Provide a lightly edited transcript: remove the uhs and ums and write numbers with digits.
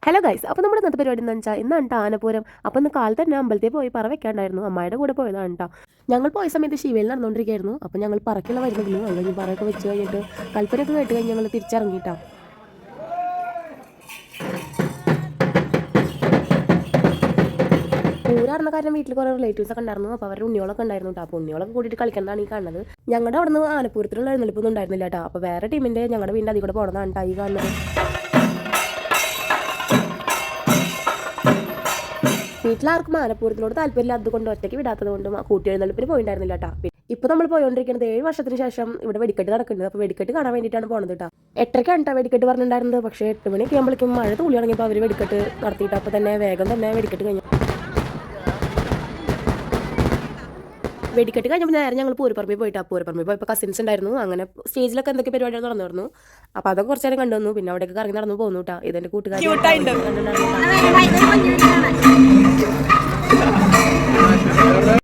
Hello guys, അപ്പോൾ നമ്മുടെ ഇന്നത്തെ പരിപാടി എന്താണെന്ന് വെച്ചാൽ ഇന്നാണ് ആനപ്പൂരം. അപ്പോൾ ഇന്ന് കാലത്ത് തന്നെ അമ്പലത്തിൽ പോയി പറ വെക്കാണ്ടായിരുന്നു. അമ്മയുടെ കൂടെ പോയതാണ് കേട്ടോ. ഞങ്ങൾ പോയ സമയത്ത് ശിവയിൽ നടന്നുകൊണ്ടിരിക്കുകയായിരുന്നു. അപ്പോൾ ഞങ്ങൾ പറക്കുള്ള വരുന്നതിലും അത് കഴിഞ്ഞ് പറയൊക്കെ വെച്ച് കഴിഞ്ഞിട്ട് കൽപ്പനയൊക്കെ കേട്ട് കഴിഞ്ഞ് ഞങ്ങൾ തിരിച്ചിറങ്ങിയിട്ടാണ്. പൂരാടുന്ന കാരണം വീട്ടിൽ കുറേ റിലേറ്റീവ്സ് ഒക്കെ ഉണ്ടായിരുന്നു. അപ്പോൾ അവരുടെ ഉണ്ണികളൊക്കെ ഉണ്ടായിരുന്നു കേട്ടോ. അപ്പോൾ ഉണ്ണികളൊക്കെ കൂടിയിട്ട് കളിക്കുന്നതാണ് ഈ കാണുന്നത്. ഞങ്ങളുടെ അവിടെ നിന്ന് ആനപ്പൂരത്തിലുള്ള എഴുന്നള്ളിപ്പൊന്നും ഉണ്ടായിരുന്നില്ല കേട്ടോ. അപ്പോൾ വേറെ ടീമിൻ്റെ ഞങ്ങളുടെ വീടിൻ്റെ അതിൽ കൂടെ പോകണമെന്നാണ് കേട്ടോ ഈ കാണുന്നത്. വീട്ടിലാർക്കും ആനപ്പൂരത്തിനോട് താല്പര്യമില്ല, അതുകൊണ്ട് ഒറ്റയ്ക്ക് വിടാത്തത് കൊണ്ടും കൂട്ടിയെഴുന്നള്ളിപ്പിന് പോയിട്ടുണ്ടായിരുന്നില്ല കേട്ടോ. ഇപ്പോൾ നമ്മൾ പോയിക്കൊണ്ടിരിക്കുന്നത് 7 വർഷത്തിന് ശേഷം ഇവിടെ വെടിക്കെട്ട് നടക്കുന്നുണ്ട്. അപ്പോൾ വെടിക്കെട്ട് കാണാൻ വേണ്ടിയിട്ടാണ് പോകുന്നത് കേട്ടോ. 8:30 കേട്ടോ വെടിക്കെട്ട് പറഞ്ഞിട്ടുണ്ടായിരുന്നത്. പക്ഷേ 8 മണിയൊക്കെ ആകുമ്പോഴേക്കും മഴ തൂളി തുടങ്ങിയപ്പോൾ അവർ വെടിക്കെട്ട് നടത്തിയിട്ട് അപ്പോൾ തന്നെ വേഗം തന്നെ വെടിക്കെട്ട് കഴിഞ്ഞു. വെടിക്കെട്ട് കഴിഞ്ഞപ്പോൾ നേരെ ഞങ്ങൾ പൂരപ്പറമ്പിൽ പോയിട്ടാണ്. പൂരപ്പറമ്പിൽ പോയപ്പോൾ കസിൻസ് ഉണ്ടായിരുന്നു. അങ്ങനെ സ്റ്റേജിലൊക്കെ എന്തൊക്കെ പരിപാടികൾ നടന്നു. അപ്പോൾ അതൊക്കെ കുറച്ച് നേരം കണ്ടുവന്നു. പിന്നെ അവിടെയൊക്കെ കറങ്ങി നടന്നു പോകുന്നു കേട്ടോ. ഇതെൻ്റെ കൂട്ടുകാരി